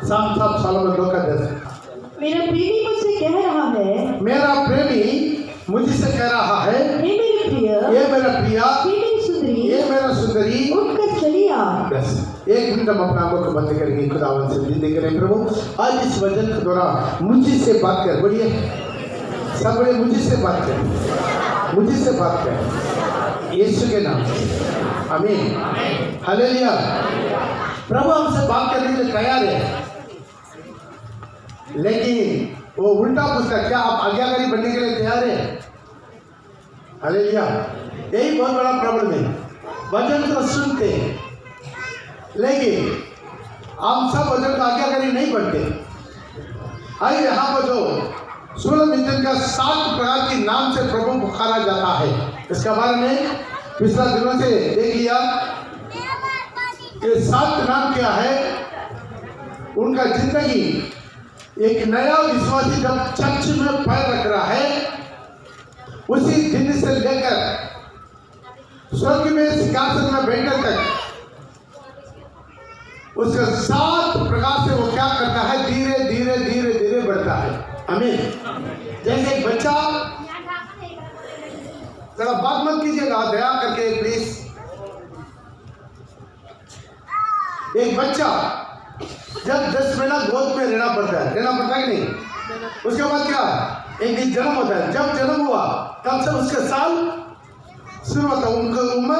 साफ सालों धोखा दे सकता। मेरा प्रेमी मुझसे कह रहा है, मेरा प्रेमी मुझसे कह रहा है, हे मेरे प्रिय, ये मेरा प्रिया, हे मेरी सुंदरी, ये मेरा सुंदरी, उठकर चली आ। बस 1 मिनट हम अपना आंखों को बंद करेंगे, खुदावन से विनती करें। प्रभु आज इस वचन के दौरान मुझसे बात कर, बोलिए सब बोले मुझसे बात कर, मुझसे बात कर, यीशु के नाम, आमीन, हालेलुया। प्रभु हमसे बात करने के लिए तैयार है, लेकिन वो उल्टा पूछता, क्या आप आज्ञाकारी बनने के लिए तैयार है? हालेलुया। यही बहुत बड़ा प्रॉब्लम है। वचन तो सुनते हैं, लेकिन हम सब वचन का आज्ञाकारी नहीं बनते। आज यहाँ पर जो सुलमितन का 7 प्रकार के नाम से प्रभु पुकारा जाता है, इसका बारे में पिछला दिनों से देख लिया। ये 7 नाम क्या है? उनका जिंदगी एक नया विश्वासी जब चर्च में पैर रख रहा है, उसी दिन से लेकर स्वर्ग में सिंहासन में बैठने तक उसके 7 प्रकार से वो क्या करता है, धीरे धीरे धीरे धीरे बढ़ता है। आमीन। जैसे एक बच्चा, जरा बात मत कीजिएगा दया करके प्लीज। एक बच्चा जब 10 महीना गोद में रहना पड़ता है कि नहीं? उसके बाद क्या, एक दिन जन्म होता है। जब जन्म हुआ तब से उसके साल शुरू होता है, उनका उम्र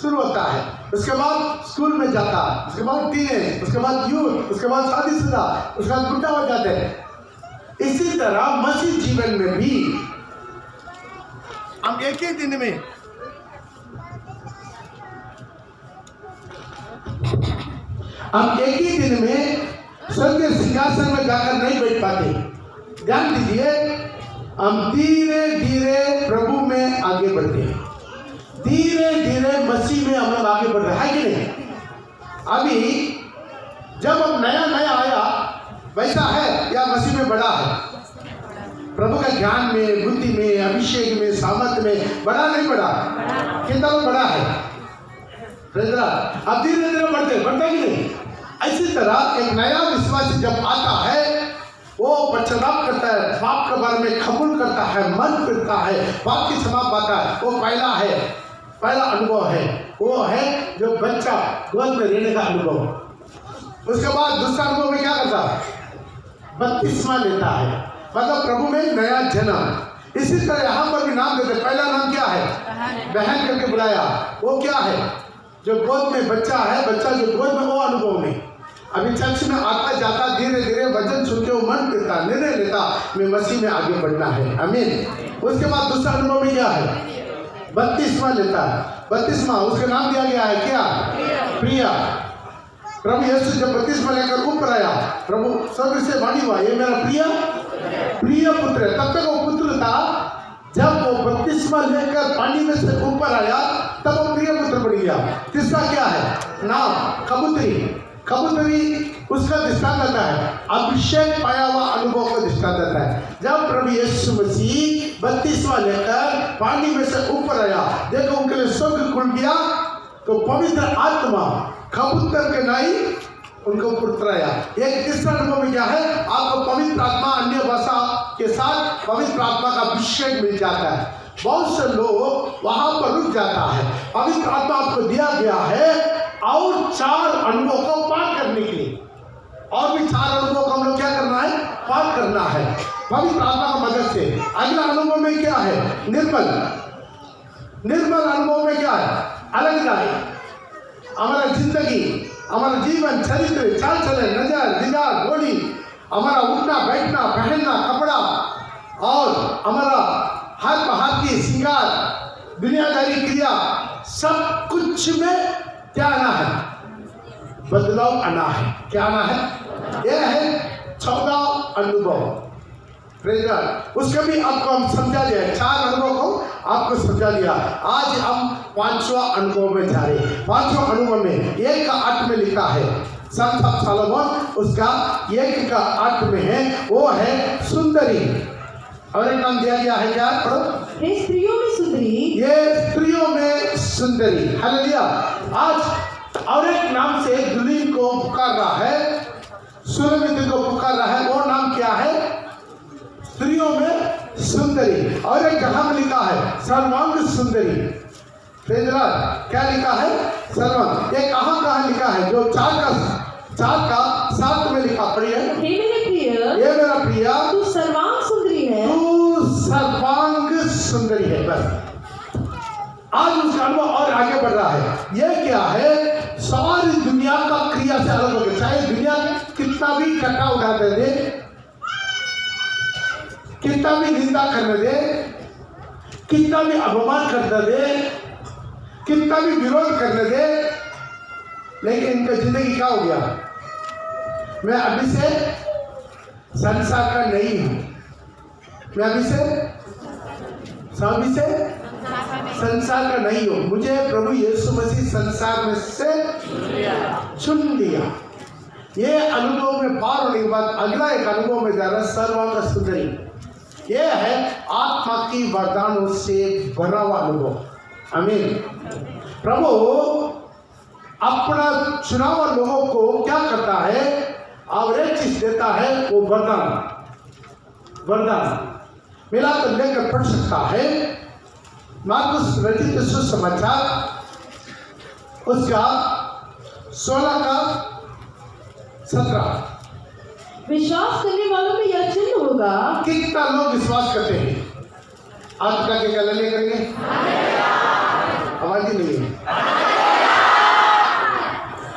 शुरू होता है। उसके बाद स्कूल में जाता है, उसके बाद टीनेज, उसके बाद यूथ, उसके बाद शादीशुदा, उसके बाद बुढ़ा हो जाते हैं। इसी तरह मसीह जीवन में भी हम एक ही दिन में स्वर्ग सिंहासन में जाकर नहीं बैठ पाते। ध्यान दीजिए, हम धीरे धीरे प्रभु में आगे बढ़ते हैं, धीरे धीरे मसीह में हम लोग आगे बढ़ रहे हैं कि नहीं? अभी जब हम नया आया वैसा है या मसीह में बड़ा है? प्रभु का ज्ञान में, बुद्धि में, अभिषेक में, सामर्थ में बड़ा नहीं बड़ा? कितना बड़ा है? अब धीरे धीरे बढ़ते कि नहीं? इसी तरह एक नया विश्वासी जब आता है, वो पश्चाताप करता है, पाप के बारे में कबूल करता है, मन फिरता है, पाप की क्षमा पाता है। वो पहला अनुभव है, वो है जो बच्चा गोद में रहने का अनुभव। उसके बाद दूसरा अनुभव में क्या करता है? बपतिस्मा लेता है, मतलब प्रभु में नया जन्म। इसी तरह यहाँ पर भी नाम देते। पहला नाम क्या है? बहन करके बुलाया। वो क्या है? जो गोद में बच्चा है, बच्चा जो गोद में, वो अनुभव में। अभी चर्च में आता जाता, धीरे धीरे वचन सुन के वो मन करता, निर्णय लेता, मैं मसीह में आगे बढ़ना है। आमीन। उसके बाद दूसरा अनुभव में क्या है? बपतिस्मा लेता है। बपतिस्मा उसका नाम दिया गया है क्या? प्रिया। प्रभु यीशु जब बपतिस्मा लेकर ऊपर आया, प्रभु स्वर्ग से वाणी हुआ, ये मेरा प्रिय पुत्र है। तब तक वो पुत्र था, जब वो बपतिस्मा लेकर पानी में से ऊपर आया तब वो प्रिय पुत्र बन गया। तीसरा क्या है? नाम कबूतरी उसका दृष्टांत देता है, अभिषेक पाया हुआ अनुभव का दृष्टांत देता है। जब प्रभु यीशु मसीह बपतिस्मा लेकर पानी में से ऊपर आया, देखो उनके लिए स्वर्ग खुल गया, तो पवित्र आत्मा कबूतर के नाई उनको ऊपर आया। एक तीसरा अनुभव में क्या है? आपको पवित्र आत्मा, अन्य भाषा के साथ पवित्र आत्मा का अभिषेक मिल जाता है। बहुत से लोग वहां पर रुक जाता है। पवित्र आत्मा आपको दिया गया है और 4 अनुभव को पार करने के लिए, और भी 4 अनुभव को हम लोग क्या करना है? पार करना है पवित्र आत्मा का मदद से। अगला अनुभव में क्या है? निर्मल अनुभव में क्या है? अलगदाई। हमारा जिंदगी, हमारा जीवन, चरित्र, चाल चलन, नजर, दिगार, बोली, हमारा उठना बैठना, पहनना कपड़ा, और हमारा हाथ की श्रृंगार, दुनियादारी क्रिया, सब कुछ में क्या आना है? बदलाव आना है। क्या आना है? यह है 14 अनुभव। उसका भी आपको हम समझा दिया, 4 अनुभव को आपको समझा दिया। आज हम 5वां अनुभव में जा रहे हैं। 5वां अनुभव में 1 का 8 में लिखा है, संत सलोमन उसका 1 का 8 में है, वो है सुंदरी। और एक नाम दिया गया है क्या? हे स्त्रियों में सुंदरी, ये स्त्रियों में सुंदरी। हालेलुया। आज और एक नाम से दुल्हन को पुकार रहा है, सुलमित को पुकार रहा है, वो नाम क्या है? स्त्रियों में सुंदरी। और एक जगह में लिखा है सर्वांग सुंदरी। क्या लिखा है? सर्वांग। ये कहाँ लिखा है? जो 4 का 7 में लिखा, पढ़िए। हे मेरे प्रिय, ये मेरा प्रिया, तू सर्वांग सुंदरी है। तू सर्वांग सुंदरी है। बस आज उसका अनुभव और आगे बढ़ रहा है। ये क्या है? सारी दुनिया का क्रिया से अलग हो गया। चाहे दुनिया कितना भी कटा उठाते दे, कितना भी निंदा करने दे, कितना भी अपमान करने दे, कितना भी विरोध करने दे, लेकिन इनका जिंदगी क्या हो गया? मैं अभी से संसार का नहीं हूं। मैं अभी से संसार का नहीं हूं। मुझे प्रभु यीशु मसीह संसार में से चुन लिया। ये अनुभव में पार होने के बाद अगला एक अनुभव में जा रहा है, सर्वांग सुंदरी। ये है आत्मा की वरदानों से भरा हुआ अनुभव। आमीन। प्रभु अपना चुना हुआ लोगों को क्या करता है? और एक चीज देता है, वो वरदान मिला कर लेकर पढ़ सकता है। मार्कुस रचित सुसमाचार उसका 16 का 17। विश्वास करने वालों में यह चिन्ह होगा। कितना लोग विश्वास करते हैं? आज का क्या लले करेंगे? आवाज ही नहीं है।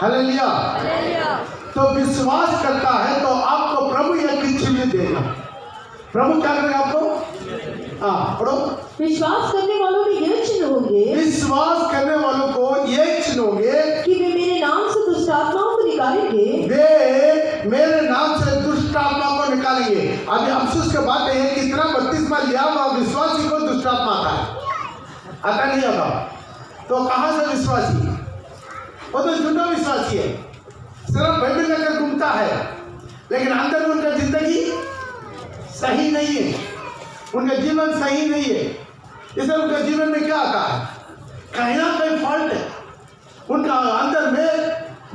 हालेलुया। तो विश्वास करता है तो आपको प्रभु यह चिन्ह देगा। प्रभु क्या करेगा आपको? पढ़ो। विश्वास करने वालों में यह चिन्ह होंगे। विश्वास करने वालों को ये चिन्ह होंगे कि वे मेरे नाम से दुष्ट आत्माओं को निकालेंगे। वे मेरे नाम से दुष्ट आत्मा को निकालेंगे। अभी अफसोस की बात है कि इतना बपतिस्मा लिया हुआ विश्वासी को दुष्ट आत्मा आता नहीं आता। तो कहां से विश्वासी? वो तो झूठा विश्वासी है, सिर्फ बाइबल लेकर घूमता है, लेकिन अंदर में उनका जिंदगी सही नहीं है, उनका जीवन सही नहीं है। इसलिए उनके जीवन में क्या आता है? कहीं ना कहीं फॉल्ट है, उनका अंदर में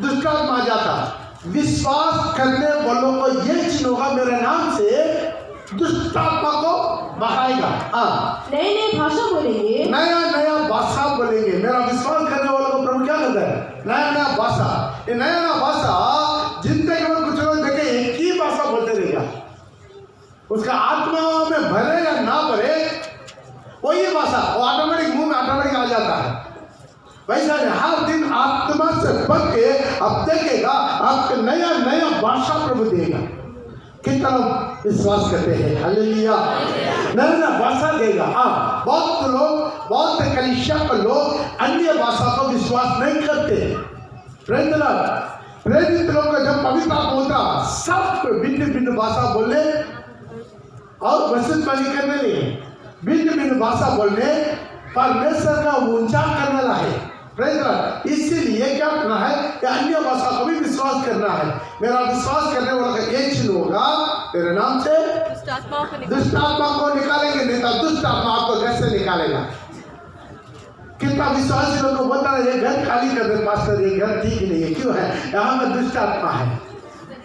दुष्ट आत्मा आ जाता। विश्वास करने वालों को यह चिन्ह होगा, मेरे नाम से दुष्ट आत्मा को बहाएगा। नए नए भाषा बोलेंगे। नया भाषा बोलेंगे। मेरा विश्वास करने वालों को प्रभु क्या कहता है? नया भाषा। ये नया भाषा जिंदगी में कुछ लोग देखे एक ही भाषा बोलते रहेगा, उसका आत्मा में भरे या ना भरे वही भाषा वो ऑटोमेटिक मुंह में ऑटोमेटिक आ जाता है। वैसा नहीं, हर दिन आत्मा से बच के अब देखेगा, आपको नया भाषा प्रभु देगा। कितना विश्वास करते हैं? हालेलुया। नया भाषा देगा। बहुत लोग, बहुत कलीसिया के लोग अन्य भाषा को विश्वास नहीं करते। प्रेरित लोग का जब पवित्र आत्मा होता, सब भिन्न भाषा बोलने और भविष्यवाणी करने लिए भिन्न भाषा बोलने परमेश्वर का ऊंचा करने ला है। इसीलिए क्या करना है कि अन्य भाषा को भी विश्वास करना है। मेरा विश्वास करने वाला का एक चिन्ह होगा, तेरे नाम से दुष्ट आत्मा को निकालेंगे। नहीं तो दुष्ट आत्मा आपको घर से निकालेगा। कितना विश्वासी लोग को बोलता है ये घर खाली कर दे पास्टर, ये घर ठीक नहीं है। क्यों है? यहाँ में दुष्ट आत्मा है,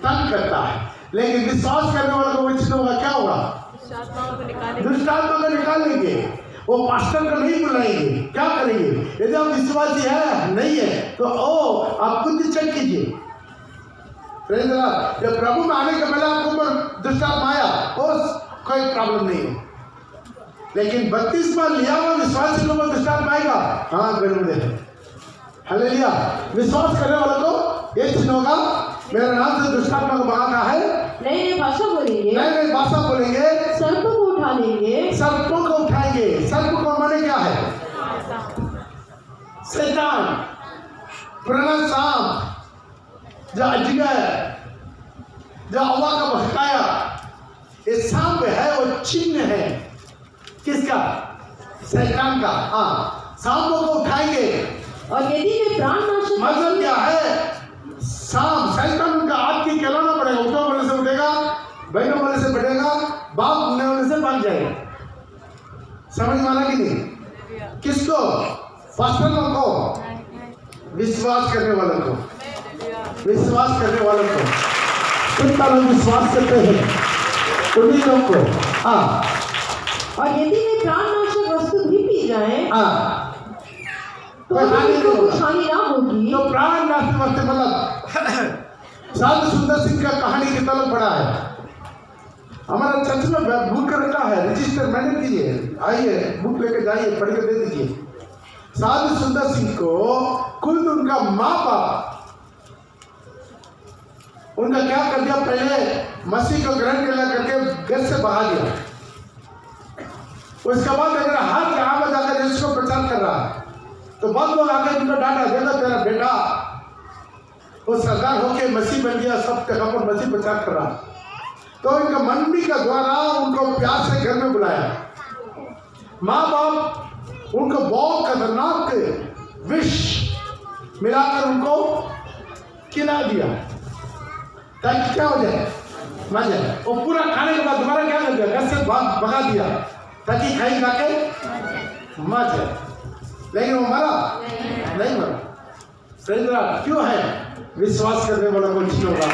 तंग करता है। लेकिन विश्वास करने वाला को वो चिन्ह होगा, क्या होगा? दुष्ट आत्मा को निकालेंगे। वो पास्टर को नहीं बुलाएंगे। क्या करेंगे? यदि आप विश्वासी है नहीं है तो आप खुद चेक कीजिए। जब प्रभु में आने के पहले आपको ऊपर दुष्ट आत्मा आया, कोई प्रॉब्लम नहीं है। लेकिन 32 लिया हुआ विश्वासी को दुष्ट आत्मा आएगा, गड़बड़ है। हालेलुया। विश्वास करने वालों को ये चिन्ह होगा, मेरे नाम से दुष्ट आत्मा को भगाता है। नई भाषा बोलेंगे। नई भाषा बोलेंगे। सर्पों को उठा लेंगे। सर्पों को उठाएंगे। सर्प को माने क्या है? शैतान, पुराना सांप, जो अजगर, जो हवा का बहकाया, ये सांप है, वो चिन्ह है किसका? शैतान का। सांपों को उठाएंगे। और यदि वे प्राणनाशक, मतलब क्या है? सांप शैतान उनका हाथ की कहलाना पड़ेगा। उठा बोलने से उठेगा, बैठो बोलने से बैठेगा, बाप बोलने से भाग जाएगा। समझ माना कि नहीं? किसको? पास्टरों को, विश्वास करने वालों को, विश्वास करने वालों को। कितना लोग विश्वास करते हैं उन्हीं लोग को। हाँ और यदि वे प्राणनाशक वस्तु भी पी जाए हाँ तो उनको कुछ हानि ना होगी। तो प्राण नाश वस्तु मतलब साधु सुंदर सिंह का कहानी कितना लोग पढ़ा है? हमारा चर्च में बुक रखा है, रजिस्टर मेंटेन कीजिए, आइए बुक लेके जाइए, पढ़ के दे दीजिए। साधु सुंदर सिंह को खुद उनका माँ बाप उनका क्या कर दिया, पहले मसीह को ग्रहण करके घर से भगा दिया। उसके बाद अगर हर जगह में जाकर इसको प्रचार कर रहा है तो बहुत लोग आकर उनको डांटा, देखो तेरा बेटा वो सरदार होके मसीह बन गया, सब जगह पर मसीह प्रचार कर रहा। तो इनका मंडी का द्वारा उनको प्यार से घर में बुलाया। माँ बाप उनको बहुत खतरनाक विष मिलाकर उनको खिला दिया ताकि क्या हो जाए, मर जाए। वो पूरा खाने के बाद दोबारा क्या कर दिया, घर से भगा दिया ताकि खाई जाके मर जाए। लेकिन वो मरा नहीं मरा। क्यों है? विश्वास करने वाला कोई नहीं होगा।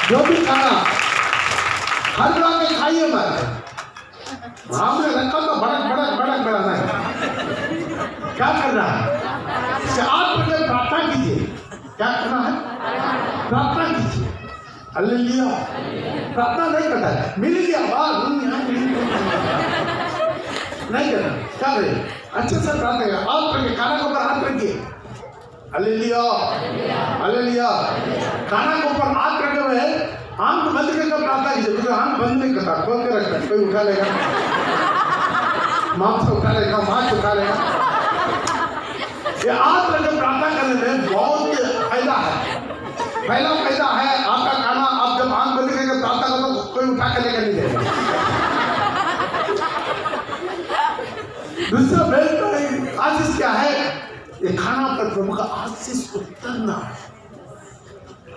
जो भी खाना हर जगह के खाइए मत। हमने रखा तो भड़क बढ़ाना है। क्या करना है? आप पहले प्रार्थना कीजिए। क्या करना है? प्रार्थना कीजिए। हालेलुया। प्रार्थना नहीं करता है, मिल गया नहीं करना। क्या करें? अच्छे से प्रार्थना करें। आप करके खाना के ऊपर हाथ रखिए। Hallelujah hallelujah. खाना के ऊपर हाथ रखे हुए आंख बंद करके प्रार्थना कीजिए। क्योंकि आंख बंद नहीं करता, खोल के रखता, कोई उठा लेगा, मांस उठा लेगा, मांस उठा लेगा। ये हाथ रखे प्रार्थना करने में बहुत फायदा है। पहला फायदा है आपका खाना आप जब आंख बंद करके प्रार्थना करो तो कोई उठा के लेकर नहीं जाएगा। दूसरा आशीष क्या है? ये खाना पर प्रभु का आशीष उतरना।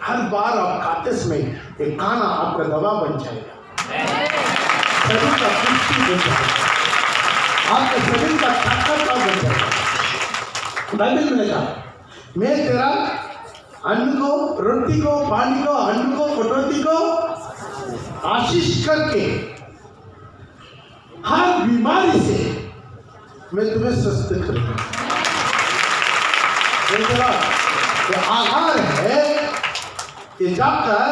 हर बार आप खाते समय ये खाना आपका दवा बन जाएगा, शरीर का पुष्टि बन जाएगा, आपके शरीर का ताकत बन जाएगा। बाइबल में लिखा, मैं तेरा अन्न को, रोटी को, पानी को, अन्न को, कटौती को आशीष करके हर बीमारी से मैं तुम्हें स्वस्थ करूंगा। ये आहार है, ये जाकर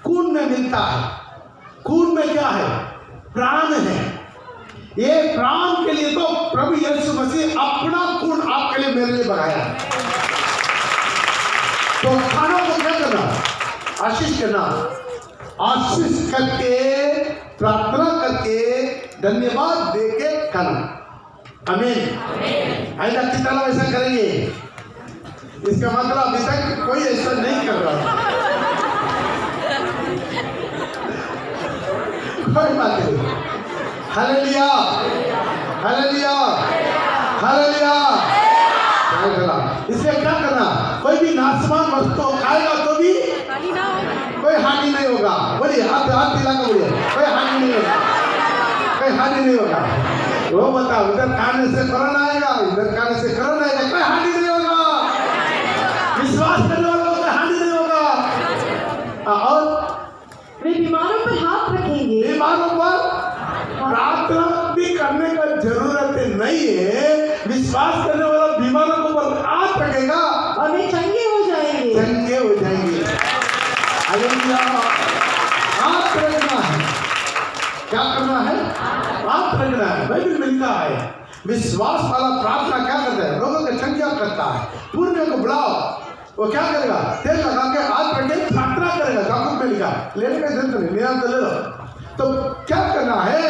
खून में मिलता है। खून में क्या है? प्राण है। ये प्राण के लिए तो प्रभु यीशु मसीह अपना खून आपके लिए, मेरे लिए बहाया। तो खाना को क्या करना? आशीष करना। आशीष करके, प्रार्थना करके, धन्यवाद देके खाना। आमीन। आइंदा कितना लोग ऐसा करेंगे? इसका मतलब अभी तक कोई ऐसा नहीं कर रहा। कोई बात नहीं। Hallelujah hallelujah hallelujah. इसलिए क्या करना? कोई भी नाशवान वस्तु खाएगा तो भी कोई हानि नहीं होगा। बोलिए, हाथ दिलाकर बोलिए, कोई हानि नहीं होगा, कोई हानि नहीं होगा। वो बताओ, उधर खाने से कोरोना आएगा, इधर खाने से कोरोना आएगा, कोई हानि नहीं होगा। विश्वास करने वालों को हानि नहीं होगा। और वे बीमारों पर हाथ रखेंगे। बीमारों पर प्रार्थना भी करने का जरूरत नहीं है। विश्वास करने वाला बीमारों के ऊपर हाथ रखेगा और वे चंगे हो जाएंगे। चंगे हो जाएंगे। हालेलुया। हाथ रखना है। क्या करना है? हाथ रखना है। बाइबल में लिखा है, विश्वास वाला प्रार्थना क्या करता है? लोगों का चंगा करता है। पुण्य को बुलाओ, वो क्या करेगा? तेल लगा के हाथ रख के प्रार्थना करेगा। याकूब में लिखा, लेने का जरूरत नहीं, नियम तो ले लो। तो क्या करना है?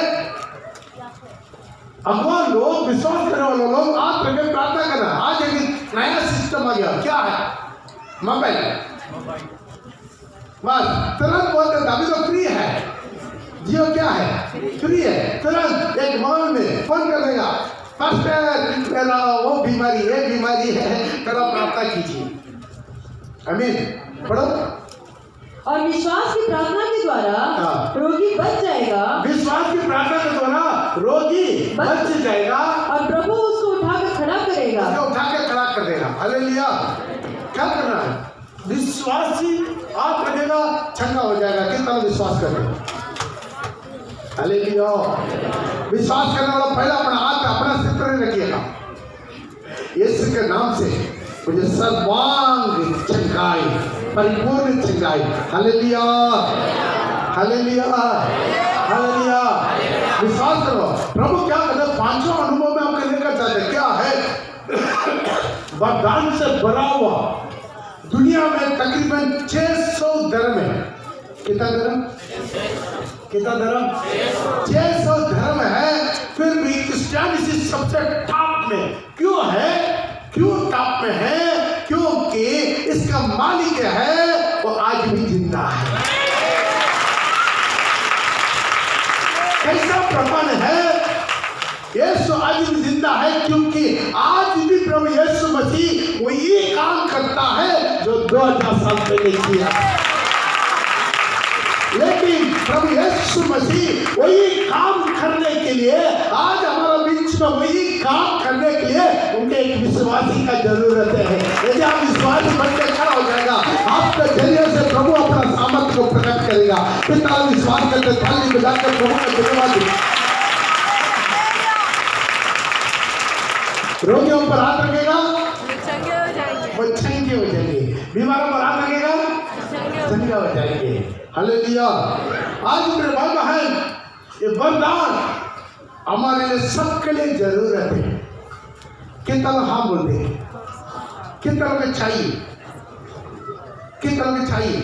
अगवान लोग, विश्वास करने वाले लोग हाथ रख के प्रार्थना करना। आज एक नया सिस्टम आ गया। क्या है? मोबाइल। बस तुरंत बोलते, अभी तो फ्री है। जियो क्या है? फ्री है। तुरंत एक मोबाइल में फोन कर देगा, पास्टर मेरा वो बीमारी है, बीमारी है, करो प्रार्थना कीजिए। आमीन। पढ़ो। और विश्वास की प्रार्थना के द्वारा रोगी बच जाएगा। विश्वास की प्रार्थना के द्वारा रोगी बच जाएगा और प्रभु उसको उठाकर खड़ा करेगा। उठा के खड़ा कर देगा। हालेलुया। क्या करना है? विश्वासी आप चंगा हो जाएगा। कितना विश्वास करें? हालेलुया। विश्वास करने वाला पहला अपना हाथ अपना सिर पर रखिएगा। यीशु के नाम से मुझे सर्वांग चंगाई, परिपूर्ण चंगाई। Hallelujah, hallelujah, hallelujah. विश्वास करो। प्रभु क्या कहते हैं? पांचों अनुभव में आपके लेकर जाते क्या है? वरदान से भरा हुआ दुनिया में तकरीबन 600 धर्म है। कितना धर्म? कितना धर्म? 600 धर्म है। फिर भी क्रिश्चियनिटी सबसे टॉप में क्यों है? क्यों टॉप में है? क्योंकि इसका मालिक है वो आज भी जिंदा है। कैसा प्रमाण है? यीशु आज भी जिंदा है क्योंकि आज भी प्रभु यीशु मसीह वही काम करता है जो 2000 साल पहले किया। लेकिन प्रभु यीशु मसीह वही काम करने के लिए आज हमारा बीच में वही काम करने के लिए उनके एक विश्वासी का जरूरत है। यदि आप विश्वासी बनकर खड़ा हो जाएगा, आपके जरिए से प्रभु अपना सामर्थ्य को प्रकट करेगा। पिता विश्वास करते थाली बजाकर प्रभु का धन्यवाद। रोगियों पर हाथ रखेगा, वो चंगे हो जाएंगे। बीमारों पर हाथ रखेगा, चंगे हो जाएंगे। हालेलुया। आज मेरे भाई बहन, ये वरदान हमारे लिए सबके लिए जरूरत है। कितना हाँ बोल दे? कितना लोग चाहिए? कितना लोग चाहिए?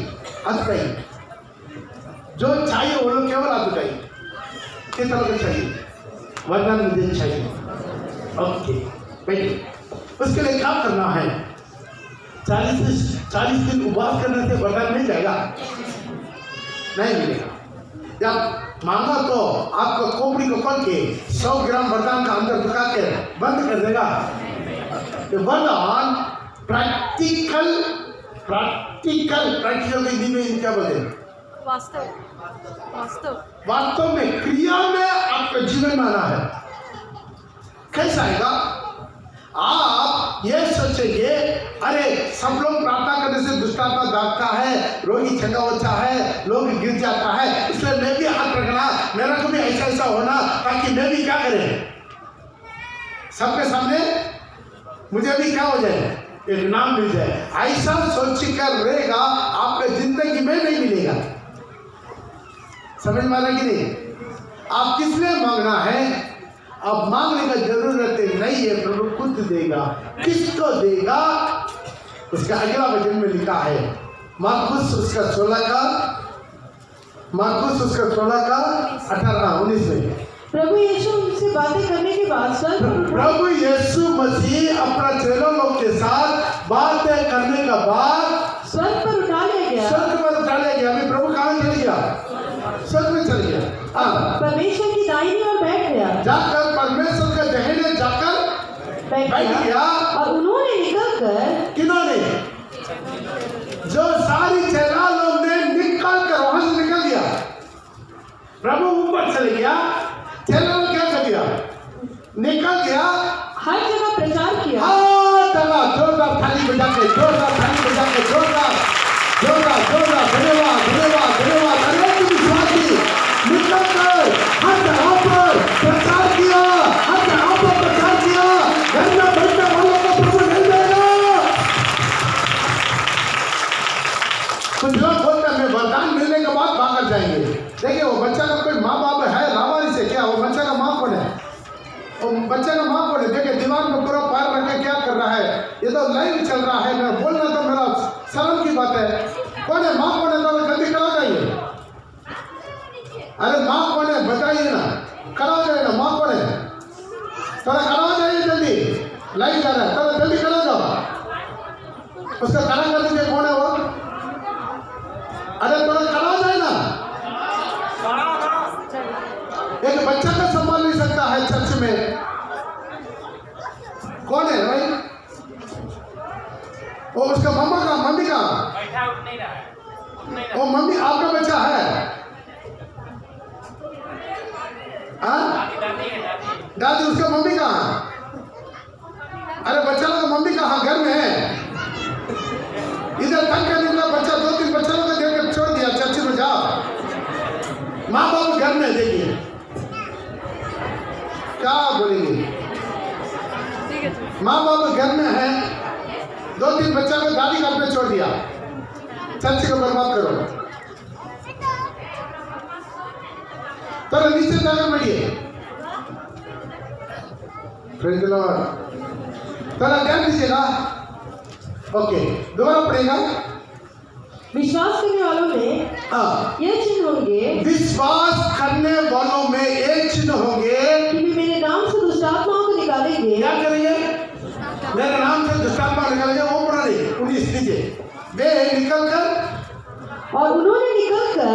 हाथ उठाइए। जो चाहिए वो लोग केवल हाथ उठाइए। कितना लोग चाहिए? वरदान मुझे चाहिए। ओके बैठिए। उसके लिए क्या करना है? 40 दिन उपवास करने से वरदान मिल जाएगा? नहीं मिलेगा। जब मांगो तो आपको खोपड़ी को खोल के 100 ग्राम वरदान का अंदर दुका के बंद कर देगा। तो वरदान प्रैक्टिकल के हिंदी में क्या बोलते हैं? वास्तव में क्रिया में आपका जीवन में आना है। कैसा आएगा? आप ये सोचेंगे, अरे सब लोग प्रार्थना करने से दुष्टात्मा भागता है, रोगी चंगा होता है, लोग गिर जाता है, इसलिए मैं भी हाथ रखना, मेरा को भी ऐसा होना, ताकि मैं भी क्या करें? सबके सामने मुझे भी क्या हो जाए? एक नाम मिल जाए। ऐसा सोच कर रहेगा, आपके जिंदगी में नहीं मिलेगा। समझ में आ रहा कि नहीं? आप किस लिए मांगना है? अब मांगने का जरूरत नहीं है, प्रभु खुद देगा। किसको देगा? उसका अगला वचन में लिखा है, मार्कुस उसका 16 का 18-19 में। प्रभु यीशु उनसे बातें करने के बाद प्रभु यीशु मसीह अपना चेलों लोग के साथ बातें करने का बाद स्वर्ग पर उठा लिया गया। स्वर्ग पर उठा लिया गया। अभी प्रभु कहाँ चले गया? स्वर्ग में चले गया। परमेश्वर की दाहिनी ओर बैठ गया। जाकर परमेश्वर के दाहिने जाकर बैठ गया। और उन्होंने निकलकर, किन्होंने? जो सारी चेला लोग ने निकल कर वहां से निकल गया। प्रभु ऊपर चले गया, चेला लोग क्या कर दिया? निकल गया, हर जगह प्रचार किया। हर जगह जोरदार थाली बजा के, जोरदार थाली बजा के, जोरदार धन्यवाद धन्यवाद धन्यवाद। अरे विश्वासी निकल कर हर जगह पर प्रचार किया, हर जगह पर प्रचार किया। घर में बैठने वालों को प्रभु मिल जाएगा। कुछ लोग बोलते हैं वरदान मिलने के बाद भाग जाएंगे। देखिए वो बच्चा का कोई माँ बाप है लावारिस से क्या? वो बच्चा का माँ कौन है? वो बच्चा का माँ कौन है? देखिए दीवार में पूरा पैर रख के क्या कर रहा है? ये तो लाइव चल रहा है। मैं बोलना तो मेरा शर्म की बात है। कौन है? माँ कौन है? तो जल्दी करा जाइए। अरे माँ कौन है बताइए ना, करा जाए ना। माँ कौन है? थोड़ा करा जाइए जल्दी, लाइव जा रहा है। थोड़ा जल्दी करा जाओ। उसका करा कर दीजिए। कौन है वो? अरे थोड़ा करा जाए ना। एक बच्चा का सम्मान नहीं सकता है चर्च में। कौन है भाई? वो उसका मम्मी का वो मम्मी आपका बच्चा है? दादी उसका मम्मी कहाँ? अरे बच्चा लोग मम्मी कहाँ? घर में है। इधर तंग कर निकला बच्चा, 2-3 बच्चा लोग देकर छोड़ दिया चर्च में देखिए क्या बोलेंगे। माँ बाप घर में है, 2-3 बच्चा को गाड़ी घर पे छोड़ दिया, चर्च को बर्बाद करो, तो नीचे जाकर बैठिए। Praise the Lord. थोड़ा ध्यान दीजिएगा। ओके, दोबारा पढ़ेगा। विश्वास करने वालों में ये चिन्ह होंगे, विश्वास करने वालों में एक चिन्ह होंगे कि वे मेरे नाम से दुष्ट आत्माओं को निकालेंगे। क्या करेंगे? मेरे नाम से दुष्ट आत्मा निकालेंगे। वो पढ़ा नहीं, 19 लीजिए। वे निकल कर, और उन्होंने निकलकर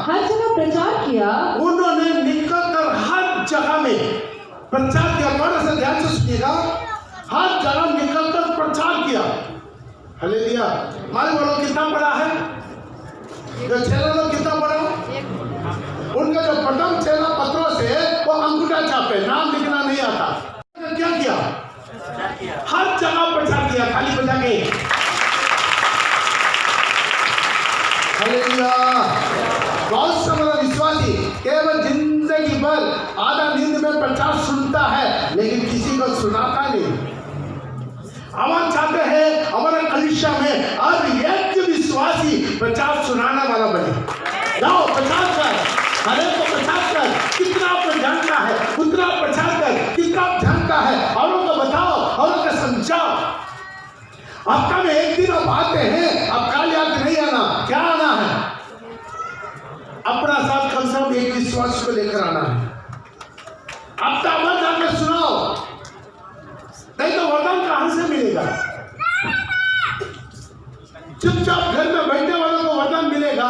हर जगह प्रचार किया। उन्होंने निकलकर हर जगह में प्रचार किया। थोड़ा सा ध्यान से सुनिएगा। हर जगह निकलकर प्रचार किया। हालेलुया। हमारे वालों कितना बड़ा है? जो चेला लोग कितना बड़ा? उनका जो प्रथम चेला पत्रोस है वो अंगूठा छापे, नाम लिखना नहीं आता। क्या किया? हर जगह प्रचार किया, खाली बजा के। हालेलुया। बहुत से बड़ा विश्वासी केवल जिंदगी भर आधा नींद में प्रचार सुनता है, लेकिन किसी को सुनाता नहीं। हम चाहते हैं हमारे कलीसिया में हर एक विश्वासी प्रचार सुनाने वाला बने। जाओ प्रचार कर, हर एक को प्रचार कर। कितना आपको जानता है उतना प्रचार कर, कितना आप जानता है औरों को बताओ, औरों को समझाओ। हफ्ता में एक दिन आप आते हैं, अब काल याद नहीं आना। क्या आना है? अपना साथ कम से कम एक विश्वास को लेकर आना है। हफ्ता भर जाकर सुनाओ, नहीं तो वरदान कहां से मिलेगा? चुपचाप घर में बैठने वालों को वरदान मिलेगा।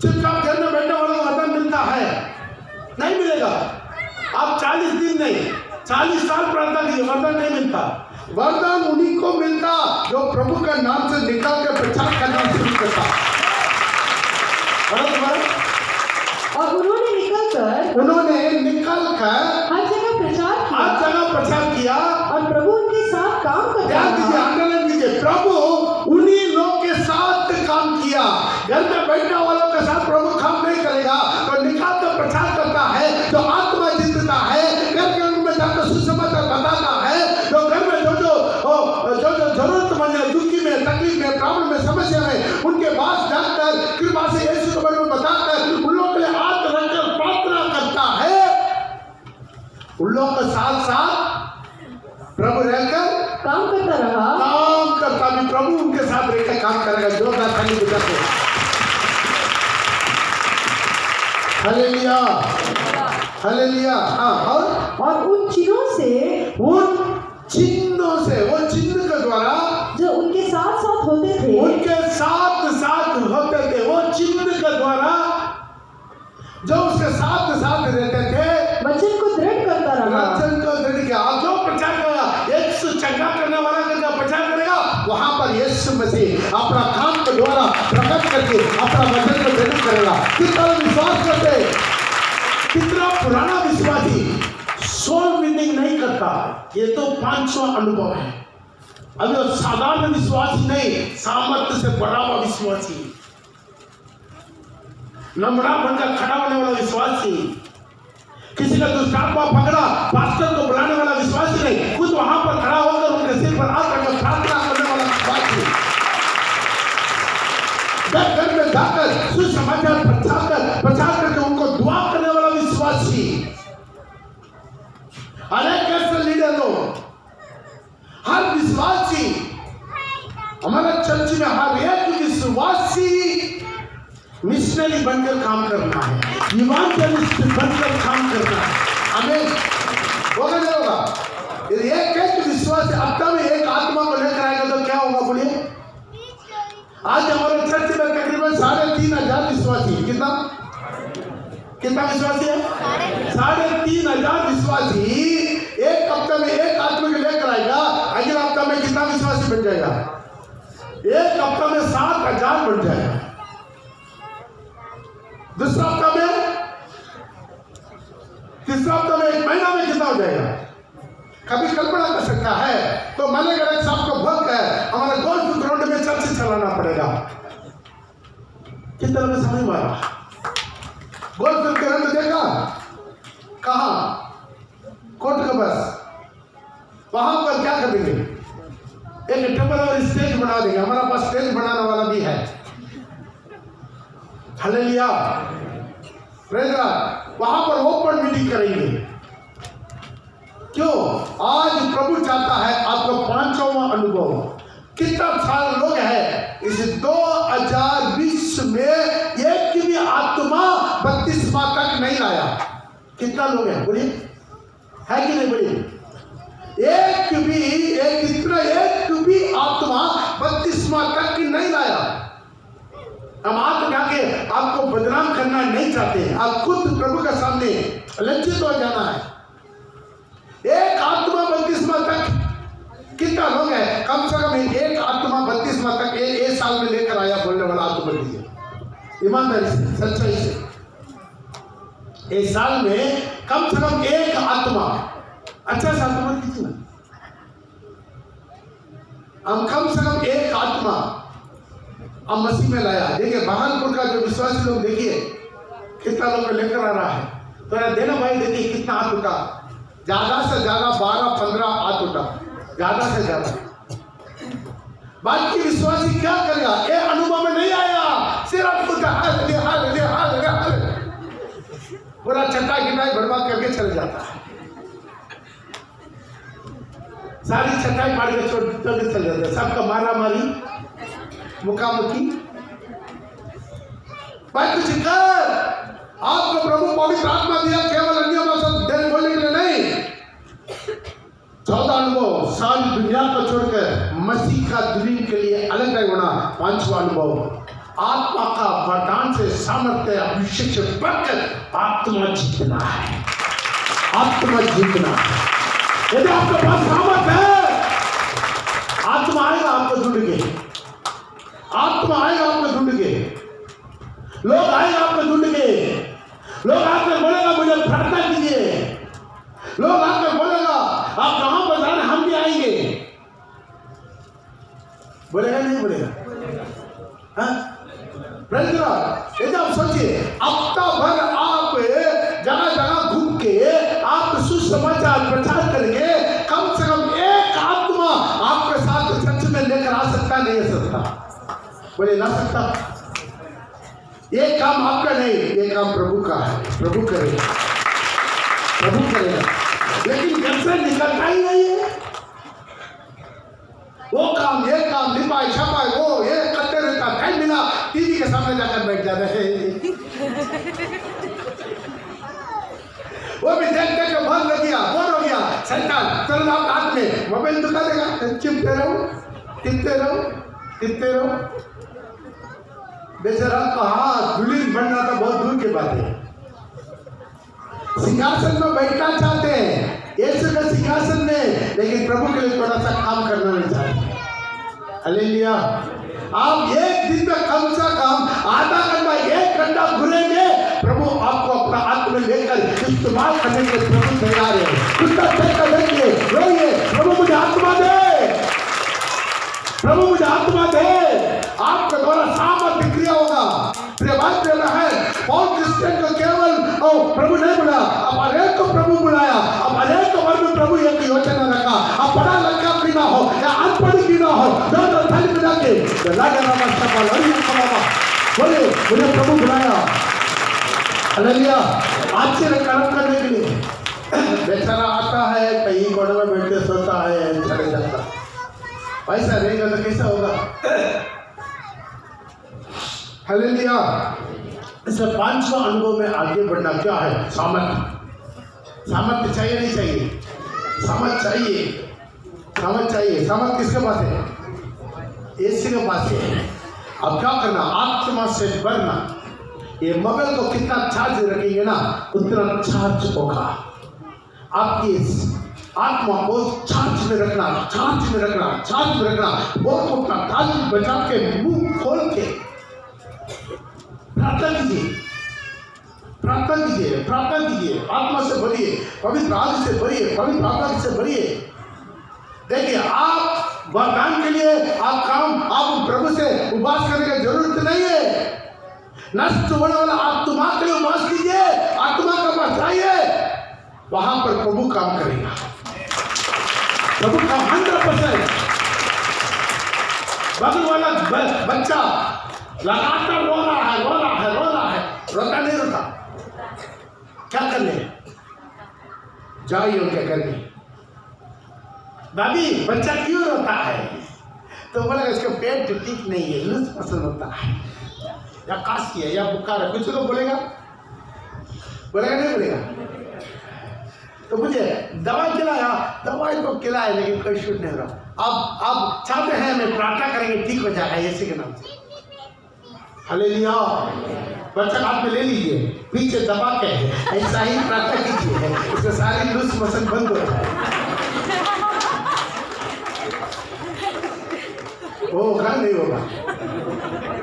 चुपचाप घर में बैठने वालों को वरदान मिलता है? नहीं मिलेगा। आप 40 दिन नहीं 40 साल प्रार्थना कीजिए, वरदान नहीं मिलता। वरदान उन्हीं को मिलता जो प्रभु का नाम से निकाल कर प्रचार करना शुरू करता। और उन्होंने निकलकर हर जगह प्रचार किया और प्रभु उनके साथ काम करता ध्यान दीजिए, आंदोलन कीजिए। प्रभु उन्हीं लोग के साथ काम किया। घर में बैठने वालों के साथ प्रभु काम नहीं करेगा, तो निकाल कर प्रचार करता है, जो आत्मा जीतता है, घर के में जाकर सुसमाचार बताता है, जो घर में जो जरूरतमंद है, दुखी में, तकलीफ में, प्रॉब्लम में, समस्या में, उनके पास जाकर कृपा से यीशु के बारे में बताकर उन लोगों के लिए हाथ रखकर प्रार्थना करता है। उन लोगों के साथ साथ प्रभु रहकर काम करता रहा। काम करता भी प्रभु उनके साथ रहकर काम करेगा। जोरदार ताली बजाते। Hallelujah, hallelujah. हाँ, और उन चिन्हों से, वो चिन्ह के द्वारा जो उनके साथ साथ होते थे, वो चिन्ह के द्वारा जो उसके साथ रहते थे, वचन को दृढ़ करता रहा। वचन को दृढ़ किया। आप जो प्रचार करेगा, यीशु चंगा करने वाला का प्रचार करेगा, वहां पर यीशु मसीह अपना काम के द्वारा प्रकट करके अपना वचन को दृढ़ करेगा। कितना विश्वास करते, कितना पुराना विश्वासी सोल विनिंग नहीं करता। ये तो 500 अनुभव है। अभी वो साधारण विश्वासी नहीं, सामर्थ्य से बड़ा हुआ विश्वासी, नम्रा बनकर खड़ा होने वाला विश्वासी, किसी का दुष्टात्मा पकड़ा पास्टर को बुलाने वाला विश्वासी नहीं, खुद वहां पर खड़ा होकर उनके सिर पर हाथ रखकर प्रार्थना करने वाला विश्वासी, घर में जाकर सुसमाचार प्रचार करके उनको दुआ करने वाला विश्वासी। अनेक कैसे लीडर लोग, हर विश्वासी, हमारे चर्च में हर एक विश्वासी मिशनरी बनकर काम करना है, इवांजेलिस्ट बनकर काम करना है। हमें होगा नहीं होगा? यदि एक विश्वासी हफ्ता में एक आत्मा को लेकर आएगा तो क्या होगा बोलिए? आज हमारे चर्च में तकरीबन 3,500 विश्वासी। कितना विश्वासी है? 3,500 विश्वासी एक हफ्ते में एक आत्मा को लेकर आएगा। अगले हफ्ता में कितना विश्वासी बन जाएगा? एक हफ्ता में 7,000 बन जाएगा। दूसरा हफ्ता में, तीसरा हफ्ता में, एक महीना में कितना हो जाएगा? कभी कल्पना कर सकता है? तो मैंने अगर साहब को भक्त है, हमारे गोल्फ ग्राउंड में चर्च चलाना पड़ेगा। कितना में समझ में आ रहा? गोल्फ ग्रंथ देखा कहा कोर्ट का बस वहां पर क्या करेंगे एक टेम्पररी स्टेज बना देंगे। हमारा पास स्टेज बनाने वाला भी है। Hallelujah praise God. वहां पर ओपन मीटिंग करेंगे। क्यों? आज प्रभु चाहता है आपका 5वां अनुभव। कितना साल लोग हैं इस 2020 में एक भी आत्मा बपतिस्मा तक नहीं लाया। कितना लोग हैं बोलिए, है कि नहीं बोलिए? एक भी आत्मा बपतिस्मा तक नहीं लाया। हम आप जाके आपको बदनाम करना नहीं चाहते। आप खुद प्रभु के सामने लज्जित हो जाना है। एक आत्मा बपतिस्मा तक कितना लोग हैं? कम से कम एक आत्मा बपतिस्मा तक एक साल में लेकर आया बोलने वाला आत्मा दीजिए ईमानदारी से, सच्चाई से। एक साल में कम से कम एक आत्मा, अच्छा सा आत्मा दीजिए ना। हम कम से कम एक आत्मा हम मसीह में लाया। देखिए बहानपुर का जो विश्वासी लोग देखिए कितना लोग लेकर आ रहा है। तो देना भाई देखिए कितना हाथ उठा, ज्यादा से ज्यादा 12-15 हाथ उठा, ज्यादा से ज्यादा। बाकी विश्वासी क्या करेगा? ये अनुभव में नहीं आया, सिर्फ पूरा चटाई गिटाई बर्बाद करके चले जाता है। सारी चटाई फाड़ के छोड़ चले जाता है। सबका मारा मारी मुखामुखी। भाई कुछ कर। आपको प्रभु पवित्र आत्मा दिया केवल अन्य भाषा बोलने के लिए नहीं। 14 अनुभव सारी दुनिया को छोड़कर मसीह का दुनिया के लिए अलग नहीं होना। 5वां अनुभव आत्मा का वरदान से सामर्थ्य अभिषेक से बढ़कर आत्मा जीतना है। आत्मा जीतना। यदि आपके पास सामर्थ्य है, आत्मा आएगा आपको ढूंढ के, आत्मा आएगा आपको ढूंढ के, लोग आएगा आपको ढूंढ के, लोग आकर बोलेगा मुझे प्रार्थना कीजिए, लोग आकर बोलेगा आप कहां पर जा रहे, हम भी आएंगे। बोलेगा नहीं बोलेगा? Praise God. यदि आप सोचिए हफ्ता भर आप जगह जगह घूम के आप सुसमाचार प्रचार करेंगे, कम से कम एक आत्मा आपके साथ सच में लेकर आ सकता नहीं आ सकता? बोले ला सकता। ये काम आपका नहीं, ये काम प्रभु का है। प्रभु करेगा, प्रभु करेगा। लेकिन घर से निकलता ही नहीं है। वो काम ये काम लिपाई छपाई वो ये करते रहता, कहीं मिला टीवी के सामने जाकर बैठ जाते हैं। वो भी देख देख के बहुत लग गया, बोर हो गया। शैतान चलो आप हाथ में मोबाइल दिखा देगा, चिपते रहो टिपते रहो टिपते रहो। बेचारा कहा दुल्हन बनना तो बहुत दूर की बात है। सिंहासन में बैठना चाहते हैं, यीशु के सिंहासन में, लेकिन प्रभु के लिए थोड़ा सा काम करना नहीं चाहते। हालेलुया। आप एक दिन में कम से कम आधा घंटा 1 घंटा घूमेंगे, प्रभु आपको अपना हाथ में लेकर इस्तेमाल करने के प्रभु तैयार है। रोइए, प्रभु मुझे आत्मा दे, प्रभु मुझे आत्मा दे। आपके द्वारा सामर्थ्य क्रिया होगा। प्रिय भाई प्रिय बहन, पौल क्रिश्चियन को केवल प्रभु नहीं बुलाया, अब अनेक को प्रभु बुलाया। अब अनेक वर्ग में प्रभु एक योजना रखा। अब पढ़ा लिखा भी ना हो या अनपढ़ भी ना हो, दोनों थाली में जाके बोले मुझे प्रभु बुलाया। हालेलुया। आश्चर्य कर्म करने के लिए। बेचारा आता है, कहीं कोने में बैठ के सोता है, चले जाता। ऐसा रहेगा तो कैसा होगा? हालेलुया। इसे 5वां अनुभव में आगे बढ़ना क्या है? सामर्थ्य। सामर्थ्य चाहिए नहीं चाहिए? सामर्थ्य चाहिए, सामर्थ्य चाहिए। सामर्थ्य किसके पास है? यीशु के पास है। अब क्या करना? आत्मा से बढ़ना। ये मोबाइल को कितना चार्ज रखेंगे ना, उतना चार्ज होगा। आपकी आत्मा को चार्ज में रखना, चार्ज में रखना, चार्ज में रखना। बहुत उतना ताली बजा के मुंह खोल के प्रार्थना कीजिए, प्रार्थना कीजिए, प्रार्थना कीजिए। आत्मा से भरिए, पवित्र आत्मा से भरिए, पवित्र आत्मा से भरिए। देखिए आप वरदान के लिए आप प्रभु से उपवास करने की जरूरत नहीं है। नष्ट होने वाला आत्मा के लिए उपवास कीजिए, आत्मा का बचाइए, वहां पर प्रभु काम करेगा। प्रभु का 100%। बगल वाला बच्चा लगातार रो रहा है, रो रहा है, रो रहा है, रोता नहीं रोता, क्या करने? जाइए उनके घर में, भाभी बच्चा क्यों रोता है? तो बोला इसका पेट ठीक नहीं है, लूज पसंद होता है, या काशी है, या बुखार है, कुछ तो बोलेगा नहीं बोलेगा? तो मुझे दवाई खिलाया, दवाई तो खिलाया, लेकिन कोई शुद्ध नहीं रहा। अब चाहते हैं मैं प्रार्थना करेंगे, ठीक हो जाएगा यीशु के नाम से। हालेलुया। बच्चा हाथ में ले लीजिए, पीछे दबा के ऐसा ही प्रार्थना कीजिए, इसका सारी लूज मोशन बंद हो जाए। होगा नहीं होगा?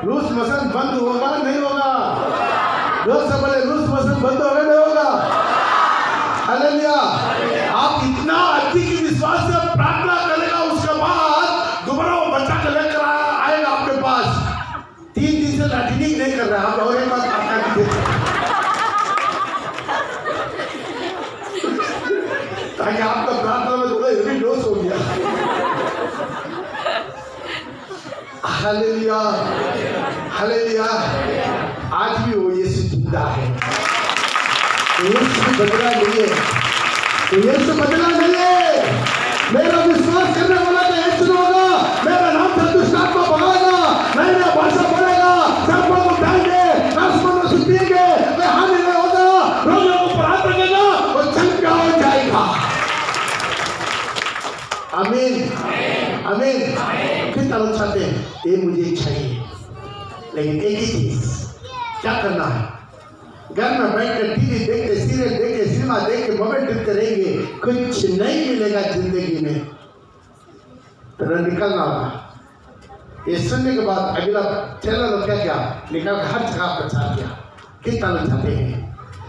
लूज मोशन बंद होगा नहीं होगा? लोग सब बोले लूज मोशन बंद होगा नहीं होगा? हालेलुया। आप इतना अधिक विश्वास से प्रार्थना करेगा, उसके बाद दोबारा वो बच्चा को लेकर आएगा आपके पास। 3 दिन से लैट्रिन नहीं कर रहा है, आप और एक बार प्रार्थना कीजिए ताकि आपका प्रार्थना में थोड़ा हेवी डोज हो गया। Hallelujah, hallelujah. आज भी वो यीशु जिंदा है, यीशु बदला नहीं है, यीशु बदला नहीं है। मेरा विश्वास करने वाला तो यीशु होगा, मेरा नाम से दुष्ट आत्मा भगाएगा, नई नई भाषा बोलेगा, सर्पों को उठाएंगे, आसमान में सुतेंगे, मैं हानि नहीं होगा, रोगियों को प्राप्त करेगा, वो चंगा हो जाएगा। आमीन, आमीन। कितना लोग चाहते हैं ये मुझे चाहिए, लेकिन एक ही चीज क्या करना है? घर में बैठकर टीवी देखते, सीरियल देखते, सिनेमा देख के, मोबाइल टिपते रहेंगे, कुछ नहीं मिलेगा जिंदगी में, तो निकलना होगा। ये सुनने के बाद अगला चैनल लोग क्या निकल कर हर जगह प्रचार किया। कितना लोग चाहते हैं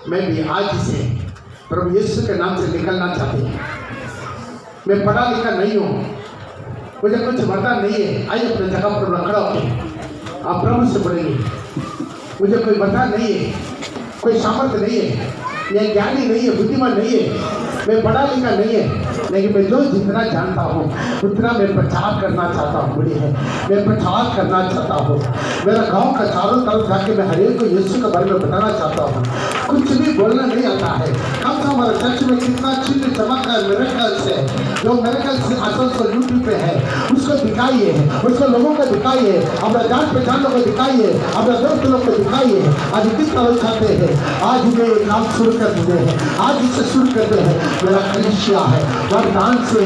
मैं भी आज से प्रभु यीशु के नाम से निकलना चाहते हैं? मैं पढ़ा लिखा नहीं हूँ, मुझे कुछ पता नहीं है, आइए अपने जगह पर रखड़ा होके आप प्रभु से बोलेंगे, मुझे कोई पता नहीं है, कोई सामर्थ्य नहीं है, मैं ज्ञानी नहीं है, बुद्धिमान नहीं है, मैं पढ़ा लिखा नहीं है, लेकिन मैं जो जितना जानता हूँ उतना मैं प्रचार करना चाहता हूँ। बोली है मैं प्रचार करना चाहता हूँ, मेरा गांव का चारों तरफ जाके मैं हर एक को यीशु के बारे में बताना चाहता हूँ। कुछ भी बोलना नहीं आता है, कम से हमारे चर्च में कितना चिन्ह चमत्कार मिरेकल्स है, जो मिरेकल्स आजकल यूट्यूब पे है, उसको दिखाइए, उसको लोगों को दिखाइए, अपना जान पहचान लोगों को दिखाइए, अपने दोस्त लोग को दिखाइए। आज कितना लोग चाहते हैं आज मैं काम शुरू कर देते हैं, आज इसे शुरू करते हैं। मेरा कलीसिया है, वरदान से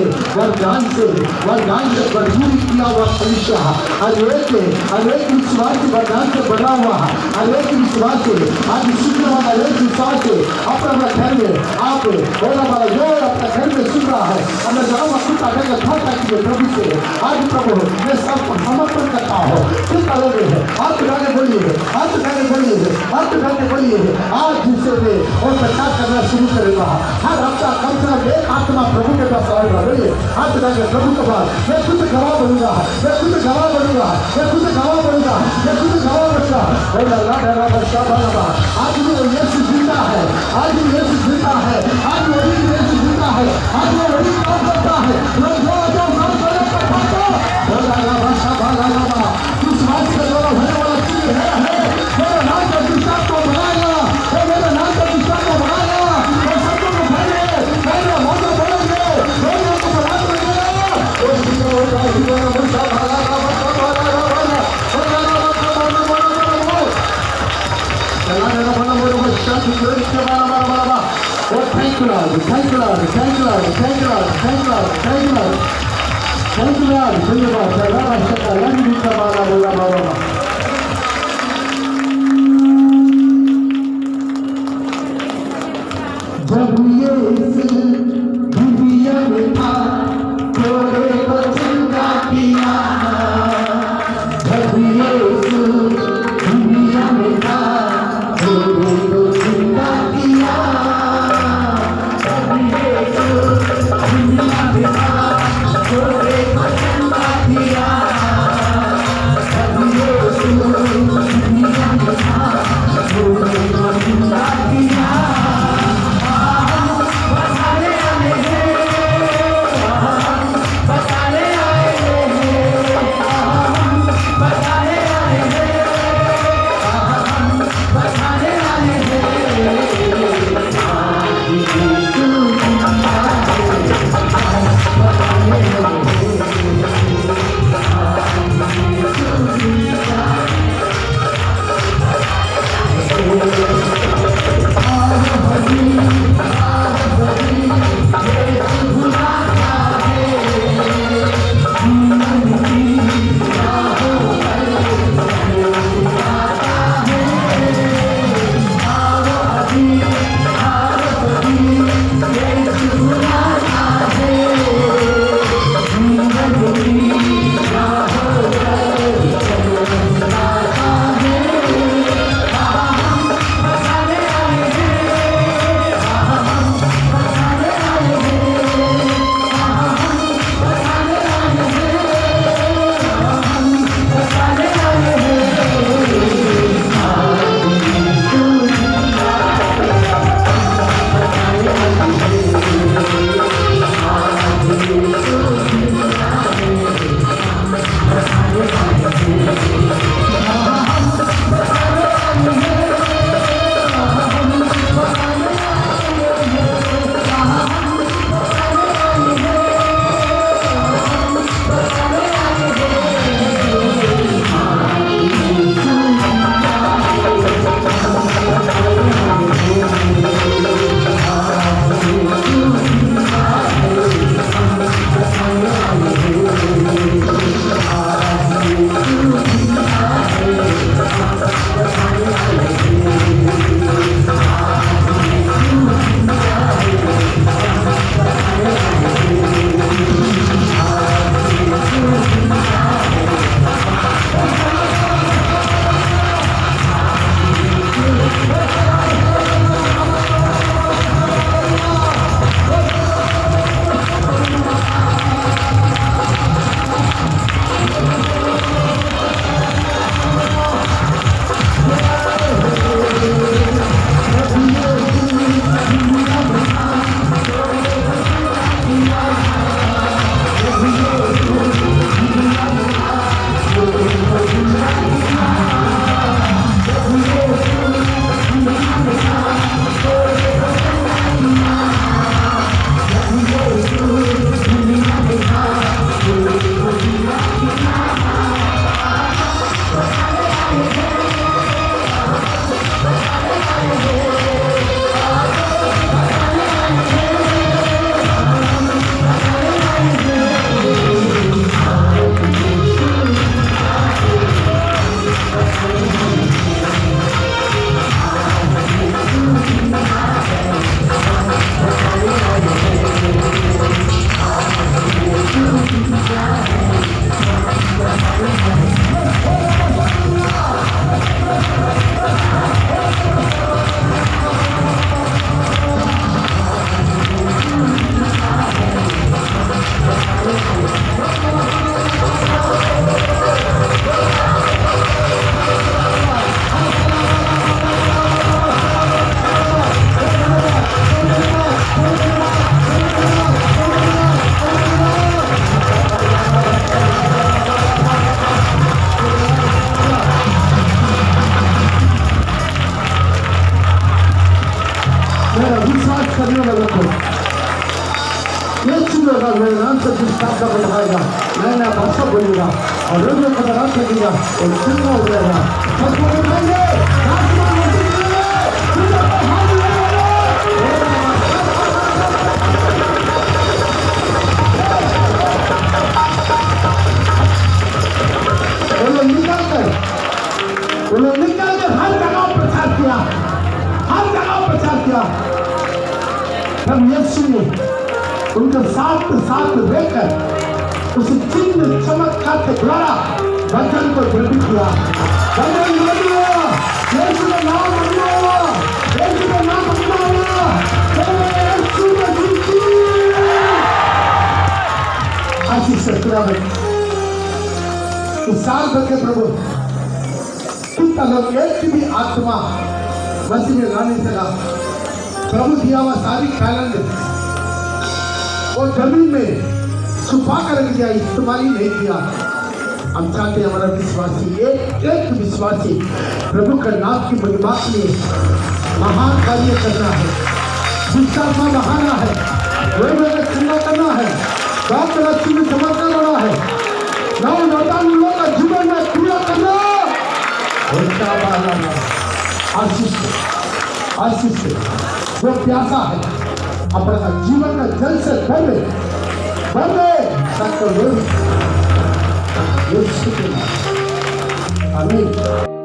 मजबूरी किया हुआ कलीसिया, अनेक विश्वास से वरदान से बना हुआ, अनेक विश्वास से आज सुनने वाला अनेक विश्वास से अपना घर में आप बोला वाला जो अपना घर में सुन रहा है, हमें जहाँ खुद आने का था ताकि प्रभु से आज प्रभु मैं सब समर्पण करता हूँ। किस तरह है आप गाने बोलिए, आप गाने बोलिए, आप गाने बोलिए। आज जिससे मैं और प्रचार करना शुरू करेगा, हर हफ्ता कम से कम एक आत्मा प्रभु के पास आएगा। बोलिए हाथ उठाकर प्रभु के पास मैं खुद गवाह बनूंगा, मैं खुद गवाह बनूंगा, मैं खुद गवाह बनूंगा, मैं खुद गवाह बनूंगा। आज भी वो यीशु जिंदा है, आज भी यीशु जिंदा है, आज वही यीशु जिंदा है, आज वो वही काम करता है। विश्वास के द्वारा होने वाला चीज है, मेरे नाम का विश्वास को बनाएगा, मेरे नाम का विश्वास को बनाएगा, और सबको को भरेंगे, मेरे मौका बोलेंगे, लोगों को बना Thank you, Lord. Thank you, Lord. Thank you, Lord. Thank you, Lord. Thank you, Lord. Thank you, Lord. Thank you, Lord. धन्यवाद। जब ये दुनिया में था थोड़े को जिंदा किया, जब ये दुनिया में था थोड़े को जिंदा किया, जब ये दुनिया में था थोड़े को जिंदा किया, जब ये करने वालों को यीशु का मेरे नाम से जिसका का बढ़ाएगा, मैं नया भाषा बोलूंगा और रोगियों को आराम करूंगा और जिंदा हो जाएगा। सबको बताइए आसमान में उन्होंने निकल कर हर जगह प्रचार किया, हर जगह प्रचार किया। तब यीशु ने उनके साथ रहकर उस चिन्ह चमत्कार के द्वारा वचन को दृढ़ किया। वचन बोलो, यीशु का नाम बोलो, यीशु का नाम बोलो, यीशु मसीह। आशीष से इस साल भर के प्रभु लोग एक भी आत्मा मसीह में लाने सका। प्रभु दिया हुआ सारी टैलेंट वो जमीन में छुपा कर रख दिया, इस्तेमाल ही नहीं किया। हम चाहते हैं हमारा विश्वासी एक विश्वासी प्रभु का नाम की महिमा के लिए महान कार्य करना है, विचार में बहाना है, वे चिंता करना है, बात लक्ष्य में चमत्कार होना है, नौ नौदान लोगों का जीवन में पूरा करना। आशीष से वो प्यासा है अपना जीवन का जल से भर आमीन।